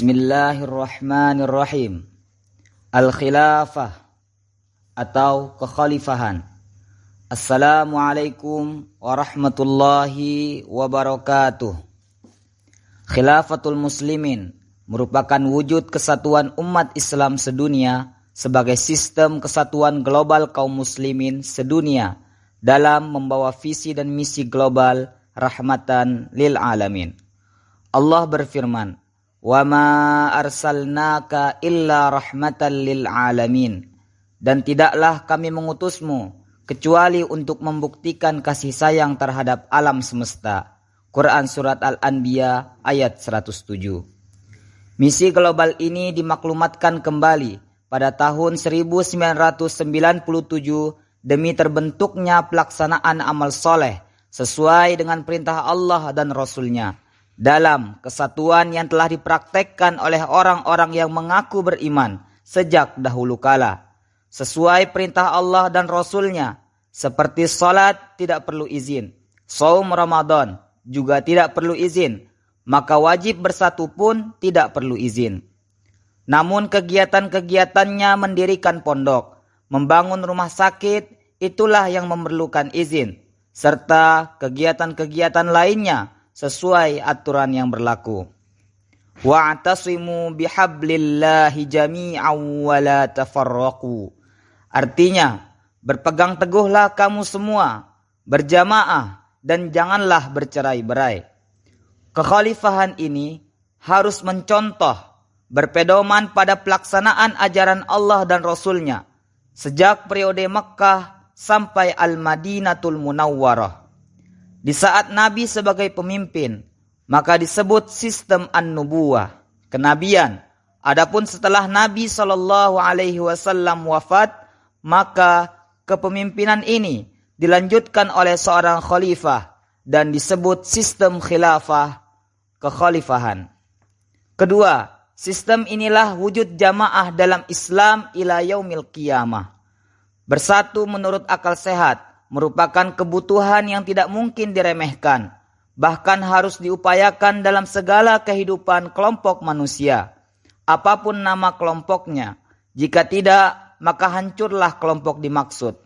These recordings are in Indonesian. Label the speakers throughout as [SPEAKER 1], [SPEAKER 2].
[SPEAKER 1] Bismillahirrahmanirrahim. Al-khilafah atau kekhalifahan. Assalamualaikum warahmatullahi wabarakatuh. Khilafatul muslimin merupakan wujud kesatuan umat Islam sedunia sebagai sistem kesatuan global kaum muslimin sedunia dalam membawa visi dan misi global rahmatan lil alamin. Allah berfirman, "Wa ma arsalnaka illa rahmatan lil alamin." Dan tidaklah kami mengutusmu kecuali untuk membuktikan kasih sayang terhadap alam semesta. Quran Surat Al-Anbiya ayat 107. Misi global ini dimaklumatkan kembali pada tahun 1997 demi terbentuknya pelaksanaan amal soleh sesuai dengan perintah Allah dan Rasul-Nya dalam kesatuan yang telah dipraktekkan oleh orang-orang yang mengaku beriman sejak dahulu kala. Sesuai perintah Allah dan Rasul-Nya, seperti salat tidak perlu izin, shaum Ramadan juga tidak perlu izin, maka wajib bersatu pun tidak perlu izin. Namun kegiatan-kegiatannya mendirikan pondok, membangun rumah sakit, itulah yang memerlukan izin, serta kegiatan-kegiatan lainnya sesuai aturan yang berlaku. Wa'tasimu bihablillahi jami'an wa la tafarraqu. Artinya, berpegang teguhlah kamu semua, berjamaah dan janganlah bercerai-berai. Kekhalifahan ini harus mencontoh, berpedoman pada pelaksanaan ajaran Allah dan Rasul-Nya sejak periode Mekkah sampai Al-Madinatul Munawwarah. Di saat Nabi sebagai pemimpin, maka disebut sistem an-nubuwah, kenabian. Adapun setelah Nabi SAW wafat, maka kepemimpinan ini dilanjutkan oleh seorang khalifah dan disebut sistem khilafah, kekhalifahan. Kedua, sistem inilah wujud jamaah dalam Islam ila yaumil qiyamah. Bersatu menurut akal sehat merupakan kebutuhan yang tidak mungkin diremehkan, bahkan harus diupayakan dalam segala kehidupan kelompok manusia. Apapun nama kelompoknya, jika tidak, maka hancurlah kelompok dimaksud.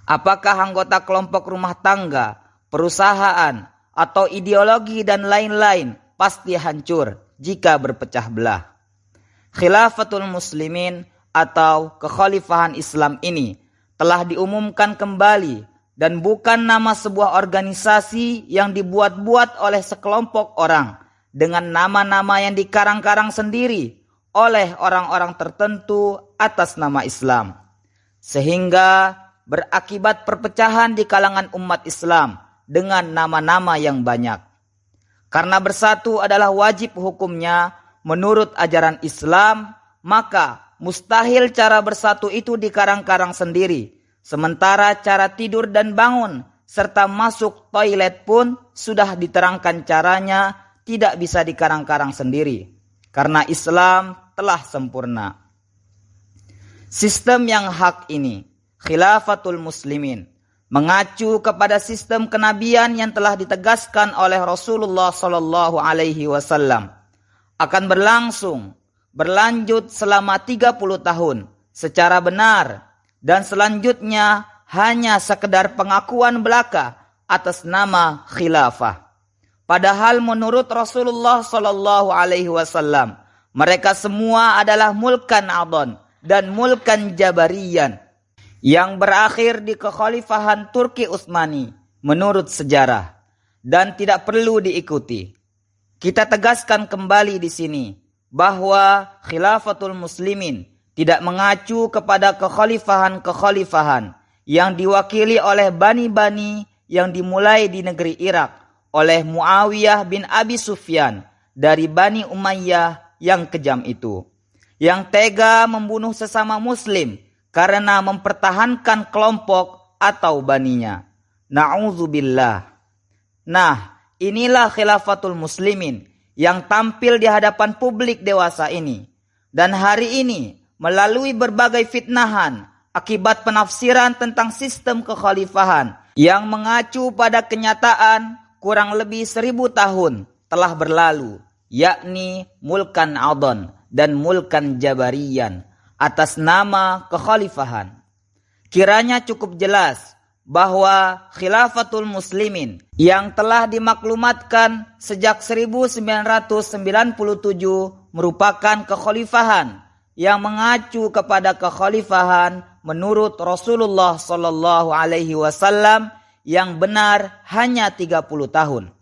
[SPEAKER 1] Apakah anggota kelompok rumah tangga, perusahaan, atau ideologi dan lain-lain, pasti hancur jika berpecah belah. Khilafatul muslimin atau kekhalifahan Islam ini telah diumumkan kembali dan bukan nama sebuah organisasi yang dibuat-buat oleh sekelompok orang dengan nama-nama yang dikarang-karang sendiri oleh orang-orang tertentu atas nama Islam, sehingga berakibat perpecahan di kalangan umat Islam dengan nama-nama yang banyak. Karena bersatu adalah wajib hukumnya menurut ajaran Islam, maka mustahil cara bersatu itu dikarang-karang sendiri. Sementara cara tidur dan bangun serta masuk toilet pun sudah diterangkan caranya, tidak bisa dikarang-karang sendiri. Karena Islam telah sempurna. Sistem yang hak ini, khilafatul muslimin, mengacu kepada sistem kenabian yang telah ditegaskan oleh Rasulullah SAW, akan berlanjut selama 30 tahun secara benar, dan selanjutnya hanya sekedar pengakuan belaka atas nama khilafah. Padahal menurut Rasulullah SAW, mereka semua adalah mulkan adon dan mulkan jabariyan yang berakhir di kekhalifahan Turki Utsmani menurut sejarah dan tidak perlu diikuti. Kita tegaskan kembali di sini bahwa khilafatul muslimin tidak mengacu kepada kekhalifahan-kekhalifahan yang diwakili oleh bani-bani yang dimulai di negeri Irak oleh Muawiyah bin Abi Sufyan dari Bani Umayyah yang kejam itu, yang tega membunuh sesama muslim karena mempertahankan kelompok atau baninya. Na'udzubillah. Nah, inilah khilafatul muslimin yang tampil di hadapan publik dewasa ini. Dan hari ini, melalui berbagai fitnahan akibat penafsiran tentang sistem kekhalifahan yang mengacu pada kenyataan kurang lebih 1000 tahun telah berlalu yakni mulkan adon dan mulkan jabariyan, atas nama kekhalifahan. Kiranya cukup jelas bahwa khilafatul muslimin yang telah dimaklumatkan sejak 1997 merupakan kekhalifahan yang mengacu kepada kekhalifahan menurut Rasulullah Sallallahu Alaihi Wasallam yang benar hanya 30 tahun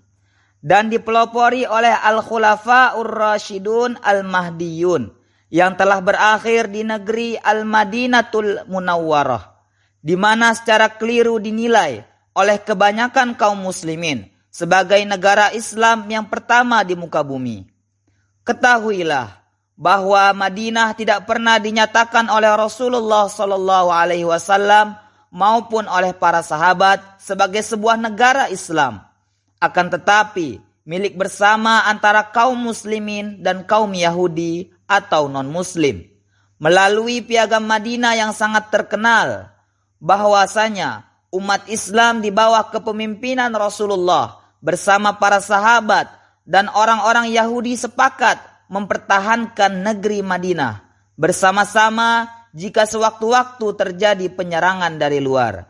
[SPEAKER 1] dan dipelopori oleh Al-Khulafa'ur Rasyidun Al-Mahdiyun yang telah berakhir di negeri Al-Madinatul Munawwarah, di mana secara keliru dinilai oleh kebanyakan kaum muslimin sebagai negara Islam yang pertama di muka bumi. Ketahuilah bahwa Madinah tidak pernah dinyatakan oleh Rasulullah Sallallahu Alaihi Wasallam maupun oleh para sahabat sebagai sebuah negara Islam. Akan tetapi milik bersama antara kaum muslimin dan kaum Yahudi atau non-muslim. Melalui piagam Madinah yang sangat terkenal, bahwasanya umat Islam di bawah kepemimpinan Rasulullah bersama para sahabat dan orang-orang Yahudi sepakat mempertahankan negeri Madinah bersama-sama jika sewaktu-waktu terjadi penyerangan dari luar.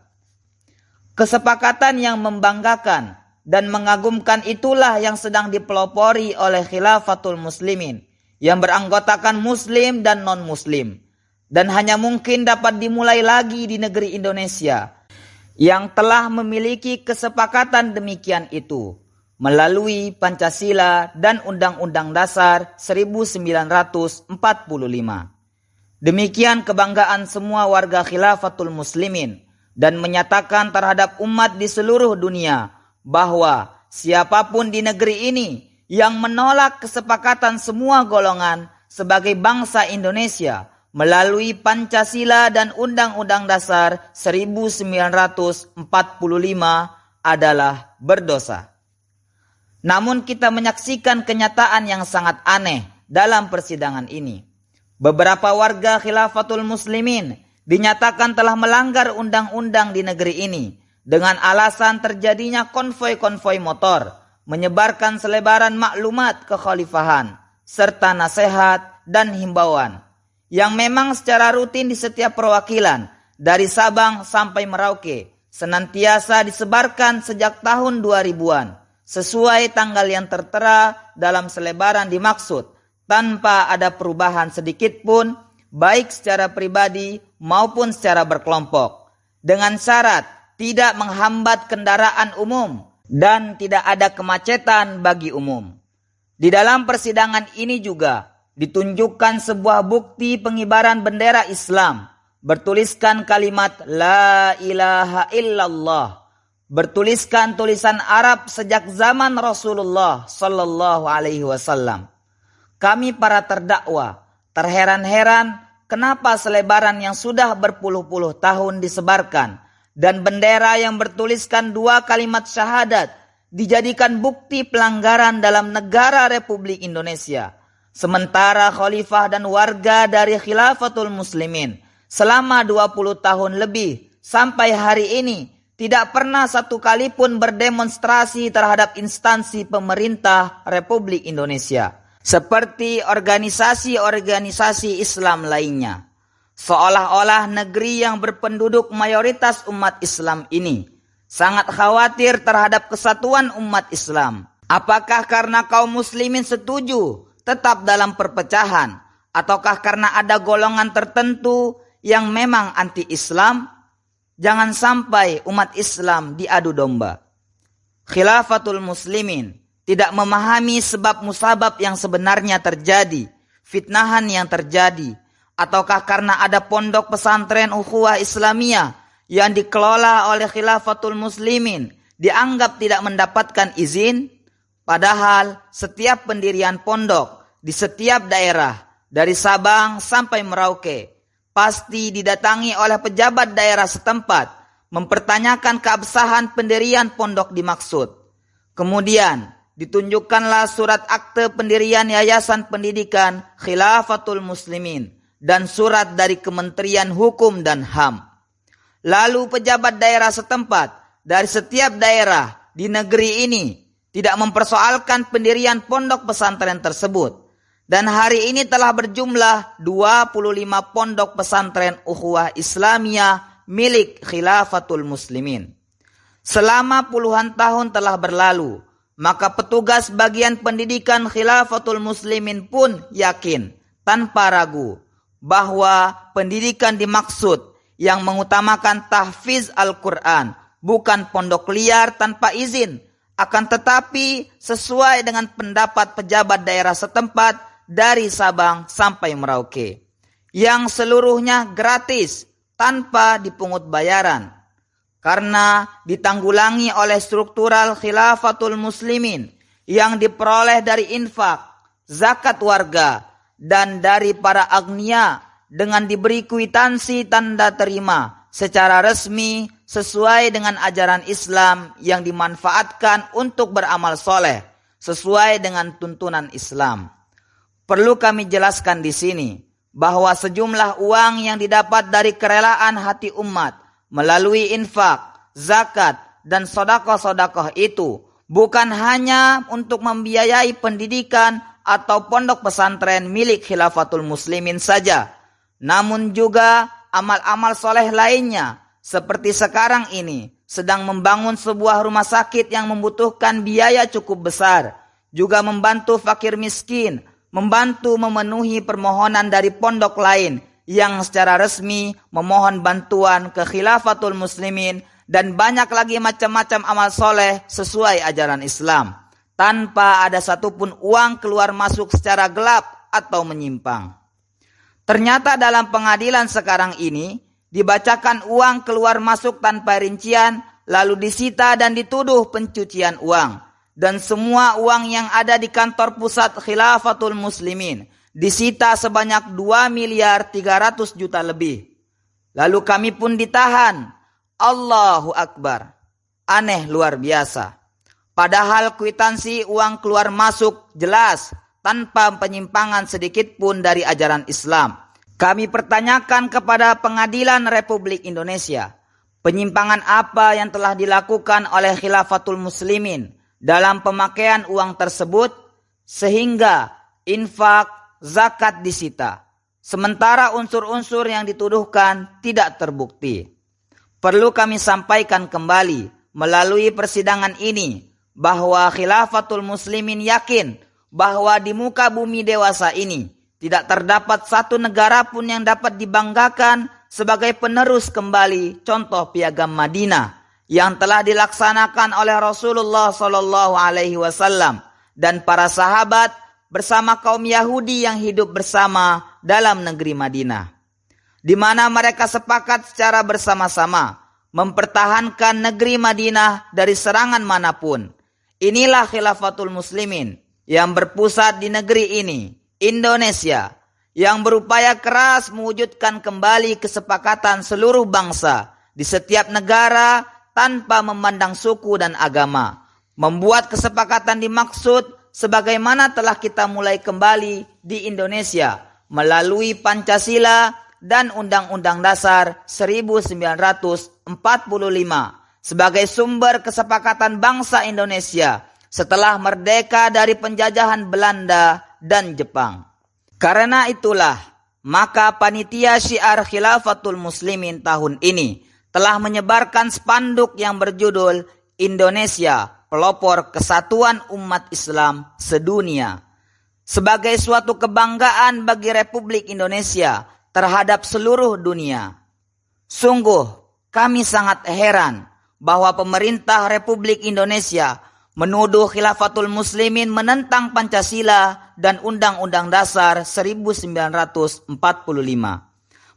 [SPEAKER 1] Kesepakatan yang membanggakan dan mengagumkan itulah yang sedang dipelopori oleh khilafatul muslimin yang beranggotakan muslim dan non-muslim, dan hanya mungkin dapat dimulai lagi di negeri Indonesia yang telah memiliki kesepakatan demikian itu melalui Pancasila dan Undang-Undang Dasar 1945. Demikian kebanggaan semua warga khilafatul muslimin dan menyatakan terhadap umat di seluruh dunia bahwa siapapun di negeri ini yang menolak kesepakatan semua golongan sebagai bangsa Indonesia melalui Pancasila dan Undang-Undang Dasar 1945 adalah berdosa. Namun kita menyaksikan kenyataan yang sangat aneh dalam persidangan ini. Beberapa warga khilafatul muslimin dinyatakan telah melanggar undang-undang di negeri ini dengan alasan terjadinya konvoi-konvoi motor, menyebarkan selebaran maklumat kekhalifahan, serta nasihat dan himbauan yang memang secara rutin di setiap perwakilan dari Sabang sampai Merauke senantiasa disebarkan sejak tahun 2000-an sesuai tanggal yang tertera dalam selebaran dimaksud tanpa ada perubahan sedikit pun baik secara pribadi maupun secara berkelompok, dengan syarat tidak menghambat kendaraan umum dan tidak ada kemacetan bagi umum. Di dalam persidangan ini juga ditunjukkan sebuah bukti pengibaran bendera Islam bertuliskan kalimat La ilaha illallah, bertuliskan tulisan Arab sejak zaman Rasulullah Sallallahu Alaihi Wasallam. Kami para terdakwa terheran-heran kenapa selebaran yang sudah berpuluh-puluh tahun disebarkan dan bendera yang bertuliskan 2 kalimat syahadat dijadikan bukti pelanggaran dalam negara Republik Indonesia. Sementara khalifah dan warga dari khilafatul muslimin selama 20 tahun lebih sampai hari ini tidak pernah satu kali pun berdemonstrasi terhadap instansi pemerintah Republik Indonesia seperti organisasi-organisasi Islam lainnya. Seolah-olah negeri yang berpenduduk mayoritas umat Islam ini sangat khawatir terhadap kesatuan umat Islam. Apakah karena kaum muslimin setuju tetap dalam perpecahan, ataukah karena ada golongan tertentu yang memang anti-Islam? Jangan sampai umat Islam diadu domba. Khilafatul muslimin tidak memahami sebab musabab yang sebenarnya terjadi, fitnahan yang terjadi, ataukah karena ada pondok pesantren ukhuwah Islamiyah yang dikelola oleh khilafatul muslimin dianggap tidak mendapatkan izin, padahal setiap pendirian pondok di setiap daerah dari Sabang sampai Merauke pasti didatangi oleh pejabat daerah setempat mempertanyakan keabsahan pendirian pondok dimaksud. Kemudian ditunjukkanlah surat akte pendirian Yayasan Pendidikan Khilafatul Muslimin dan surat dari Kementerian Hukum dan HAM. Lalu pejabat daerah setempat dari setiap daerah di negeri ini tidak mempersoalkan pendirian pondok pesantren tersebut. Dan hari ini telah berjumlah 25 pondok pesantren ukhuwah Islamiyah milik Khilafatul Muslimin. Selama puluhan tahun telah berlalu, maka petugas bagian pendidikan Khilafatul Muslimin pun yakin tanpa ragu bahwa pendidikan dimaksud yang mengutamakan tahfiz Al-Quran, bukan pondok liar tanpa izin, akan tetapi sesuai dengan pendapat pejabat daerah setempat dari Sabang sampai Merauke, yang seluruhnya gratis tanpa dipungut bayaran, karena ditanggulangi oleh struktural Khilafatul Muslimin yang diperoleh dari infak, zakat warga, dan dari para agnia dengan diberi kwitansi tanda terima secara resmi sesuai dengan ajaran Islam yang dimanfaatkan untuk beramal soleh sesuai dengan tuntunan Islam. Perlu kami jelaskan di sini bahwa sejumlah uang yang didapat dari kerelaan hati umat melalui infak, zakat, dan sodakoh-sodakoh itu bukan hanya untuk membiayai pendidikan atau pondok pesantren milik Khilafatul Muslimin saja, namun juga amal-amal soleh lainnya, seperti sekarang ini sedang membangun sebuah rumah sakit yang membutuhkan biaya cukup besar, juga membantu fakir miskin, membantu memenuhi permohonan dari pondok lain yang secara resmi memohon bantuan ke Khilafatul Muslimin, dan banyak lagi macam-macam amal soleh sesuai ajaran Islam, tanpa ada satupun uang keluar masuk secara gelap atau menyimpang. Ternyata dalam pengadilan sekarang ini dibacakan uang keluar masuk tanpa rincian, lalu disita dan dituduh pencucian uang. Dan semua uang yang ada di kantor pusat Khilafatul Muslimin disita sebanyak 2 miliar 300 juta lebih. Lalu kami pun ditahan. Allahu Akbar. Aneh luar biasa. Padahal kwitansi uang keluar masuk jelas tanpa penyimpangan sedikit pun dari ajaran Islam. Kami pertanyakan kepada Pengadilan Republik Indonesia, penyimpangan apa yang telah dilakukan oleh Khilafatul Muslimin dalam pemakaian uang tersebut sehingga infak, zakat disita, sementara unsur-unsur yang dituduhkan tidak terbukti. Perlu kami sampaikan kembali melalui persidangan ini bahwa Khilafatul Muslimin yakin bahwa di muka bumi dewasa ini tidak terdapat satu negara pun yang dapat dibanggakan sebagai penerus kembali contoh Piagam Madinah yang telah dilaksanakan oleh Rasulullah SAW dan para sahabat bersama kaum Yahudi yang hidup bersama dalam negeri Madinah, di mana mereka sepakat secara bersama-sama mempertahankan negeri Madinah dari serangan manapun. Inilah Khilafatul Muslimin yang berpusat di negeri ini, Indonesia, yang berupaya keras mewujudkan kembali kesepakatan seluruh bangsa di setiap negara tanpa memandang suku dan agama. Membuat kesepakatan dimaksud sebagaimana telah kita mulai kembali di Indonesia melalui Pancasila dan Undang-Undang Dasar 1945 sebagai sumber kesepakatan bangsa Indonesia setelah merdeka dari penjajahan Belanda dan Jepang. Karena itulah, maka panitia syiar Khilafatul Muslimin tahun ini telah menyebarkan spanduk yang berjudul Indonesia, Pelopor Kesatuan Umat Islam Sedunia, sebagai suatu kebanggaan bagi Republik Indonesia terhadap seluruh dunia. Sungguh, kami sangat heran bahwa pemerintah Republik Indonesia menuduh Khilafatul Muslimin menentang Pancasila dan Undang-Undang Dasar 1945.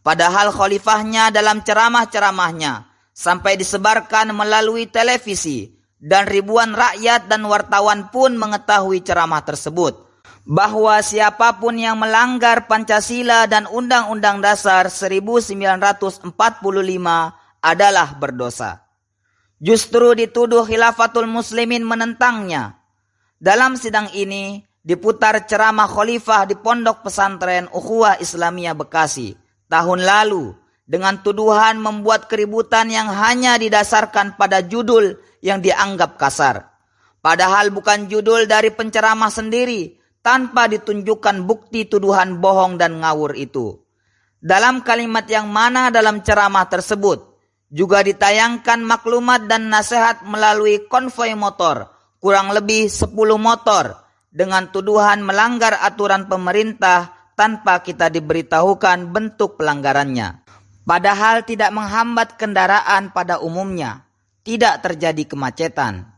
[SPEAKER 1] Padahal khalifahnya dalam ceramah-ceramahnya sampai disebarkan melalui televisi dan ribuan rakyat dan wartawan pun mengetahui ceramah tersebut, bahwa siapapun yang melanggar Pancasila dan Undang-Undang Dasar 1945 adalah berdosa. Justru dituduh Khilafatul Muslimin menentangnya. Dalam sidang ini diputar ceramah khalifah di Pondok Pesantren Ukhuwah Islamiyah Bekasi tahun lalu dengan tuduhan membuat keributan yang hanya didasarkan pada judul yang dianggap kasar. Padahal bukan judul dari penceramah sendiri tanpa ditunjukkan bukti tuduhan bohong dan ngawur itu. Dalam kalimat yang mana dalam ceramah tersebut juga ditayangkan maklumat dan nasihat melalui konvoi motor, kurang lebih 10 motor, dengan tuduhan melanggar aturan pemerintah tanpa kita diberitahukan bentuk pelanggarannya. Padahal tidak menghambat kendaraan pada umumnya, tidak terjadi kemacetan.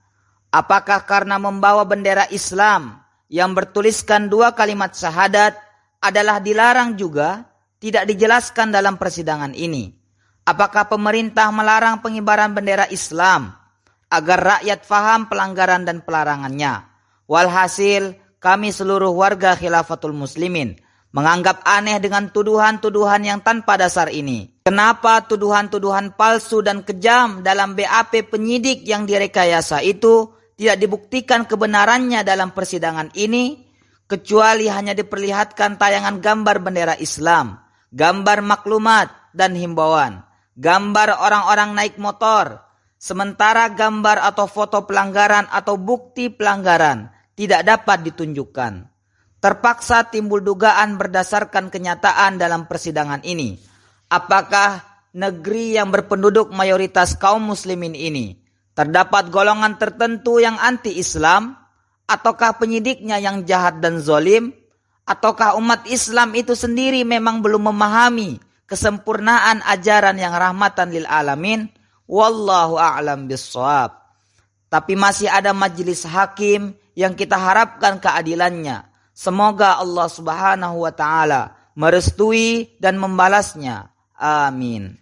[SPEAKER 1] Apakah karena membawa bendera Islam yang bertuliskan 2 kalimat syahadat adalah dilarang juga? Tidak dijelaskan dalam persidangan ini. Apakah pemerintah melarang pengibaran bendera Islam agar rakyat faham pelanggaran dan pelarangannya? Walhasil, kami seluruh warga Khilafatul Muslimin menganggap aneh dengan tuduhan-tuduhan yang tanpa dasar ini. Kenapa tuduhan-tuduhan palsu dan kejam dalam BAP penyidik yang direkayasa itu tidak dibuktikan kebenarannya dalam persidangan ini, kecuali hanya diperlihatkan tayangan gambar bendera Islam, gambar maklumat dan himbauan, gambar orang-orang naik motor, sementara gambar atau foto pelanggaran atau bukti pelanggaran tidak dapat ditunjukkan. Terpaksa timbul dugaan berdasarkan kenyataan dalam persidangan ini. Apakah negeri yang berpenduduk mayoritas kaum muslimin ini terdapat golongan tertentu yang anti-Islam? Ataukah penyidiknya yang jahat dan zalim? Ataukah umat Islam itu sendiri memang belum memahami kesempurnaan ajaran yang rahmatan lil alamin? Wallahu a'lam bissawab. Tapi masih ada majelis hakim yang kita harapkan keadilannya. Semoga Allah Subhanahu wa taala merestui dan membalasnya. Amin.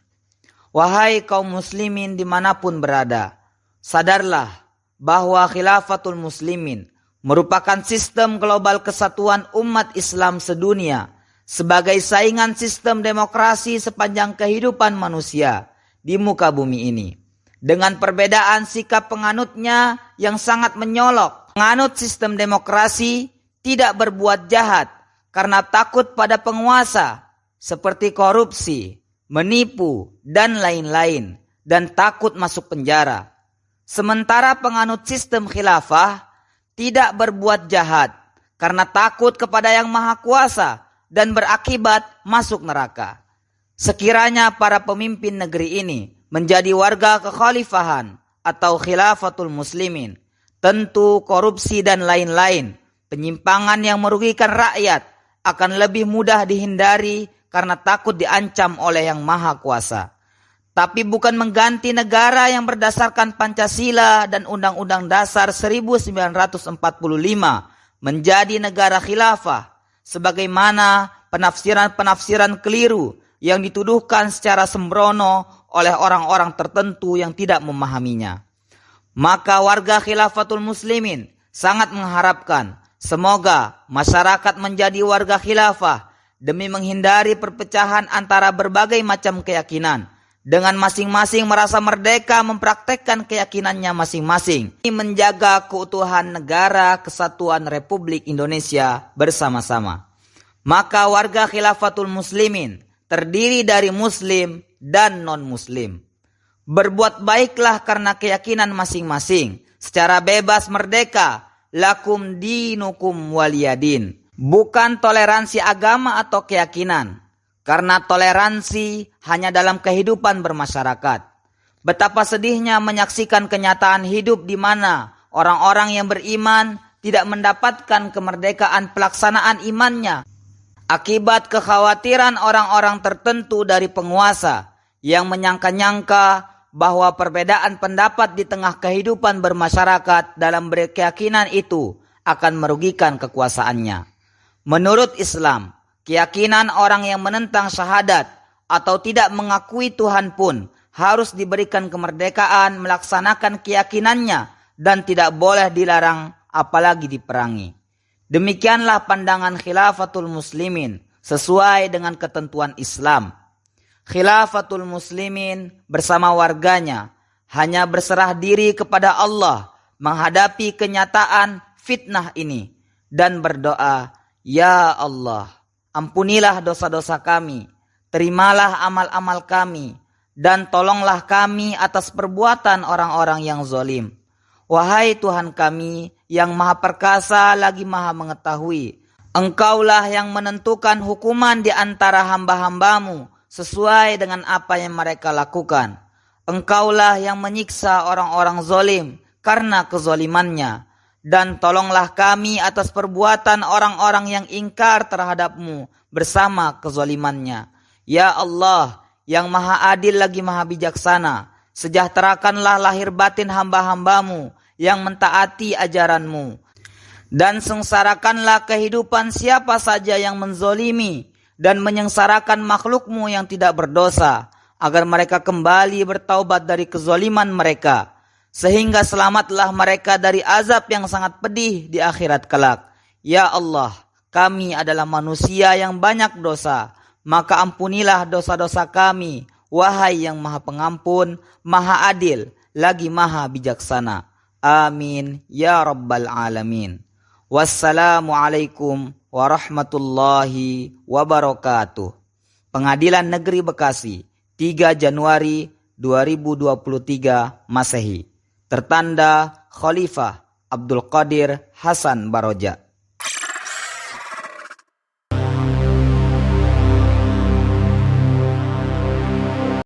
[SPEAKER 1] Wahai kaum muslimin dimanapun berada, sadarlah bahwa Khilafatul Muslimin merupakan sistem global kesatuan umat Islam sedunia sebagai saingan sistem demokrasi sepanjang kehidupan manusia di muka bumi ini. Dengan perbedaan sikap penganutnya yang sangat menyolok. Penganut sistem demokrasi tidak berbuat jahat karena takut pada penguasa seperti korupsi, menipu, dan lain-lain, dan takut masuk penjara. Sementara penganut sistem khilafah tidak berbuat jahat karena takut kepada yang maha kuasa dan berakibat masuk neraka. Sekiranya para pemimpin negeri ini menjadi warga kekhalifahan atau khilafatul muslimin, tentu korupsi dan lain-lain, penyimpangan yang merugikan rakyat akan lebih mudah dihindari karena takut diancam oleh yang maha kuasa. Tapi bukan mengganti negara yang berdasarkan Pancasila dan Undang-Undang Dasar 1945 menjadi negara khilafah, sebagaimana penafsiran-penafsiran keliru yang dituduhkan secara sembrono oleh orang-orang tertentu yang tidak memahaminya. Maka warga Khilafatul Muslimin sangat mengharapkan semoga masyarakat menjadi warga khilafah demi menghindari perpecahan antara berbagai macam keyakinan, dengan masing-masing merasa merdeka mempraktekkan keyakinannya masing-masing, menjaga keutuhan negara kesatuan Republik Indonesia bersama-sama. Maka warga Khilafatul Muslimin terdiri dari muslim dan non-muslim. Berbuat baiklah karena keyakinan masing-masing secara bebas merdeka. Lakum dinukum waliyadin. Bukan toleransi agama atau keyakinan. Karena toleransi hanya dalam kehidupan bermasyarakat. Betapa sedihnya menyaksikan kenyataan hidup di mana orang-orang yang beriman tidak mendapatkan kemerdekaan pelaksanaan imannya akibat kekhawatiran orang-orang tertentu dari penguasa yang menyangka-nyangka bahwa perbedaan pendapat di tengah kehidupan bermasyarakat dalam berkeyakinan itu akan merugikan kekuasaannya. Menurut Islam, keyakinan orang yang menentang syahadat atau tidak mengakui Tuhan pun harus diberikan kemerdekaan melaksanakan keyakinannya dan tidak boleh dilarang apalagi diperangi. Demikianlah pandangan Khilafatul Muslimin sesuai dengan ketentuan Islam. Khilafatul Muslimin bersama warganya hanya berserah diri kepada Allah menghadapi kenyataan fitnah ini dan berdoa, "Ya Allah, ampunilah dosa-dosa kami, terimalah amal-amal kami, dan tolonglah kami atas perbuatan orang-orang yang zalim." Wahai Tuhan kami yang maha perkasa lagi maha mengetahui, Engkaulah yang menentukan hukuman di antara hamba-hambamu sesuai dengan apa yang mereka lakukan. Engkaulah yang menyiksa orang-orang zalim karena kezalimannya. Dan tolonglah kami atas perbuatan orang-orang yang ingkar terhadap-Mu bersama kezalimannya. Ya Allah, yang maha adil lagi maha bijaksana, sejahterakanlah lahir batin hamba-hambamu yang mentaati ajaran-Mu. Dan sengsarakanlah kehidupan siapa saja yang menzolimi dan menyengsarakan makhluk-Mu yang tidak berdosa, agar mereka kembali bertaubat dari kezoliman mereka, sehingga selamatlah mereka dari azab yang sangat pedih di akhirat kelak. Ya Allah, kami adalah manusia yang banyak dosa, maka ampunilah dosa-dosa kami, wahai yang maha pengampun, maha adil, lagi maha bijaksana. Amin ya rabbal alamin. Wassalamualaikum warahmatullahi wabarakatuh. Pengadilan Negeri Bekasi, 3 Januari 2023 Masehi. Tertanda Khalifah Abdul Qadir Hasan Baroja.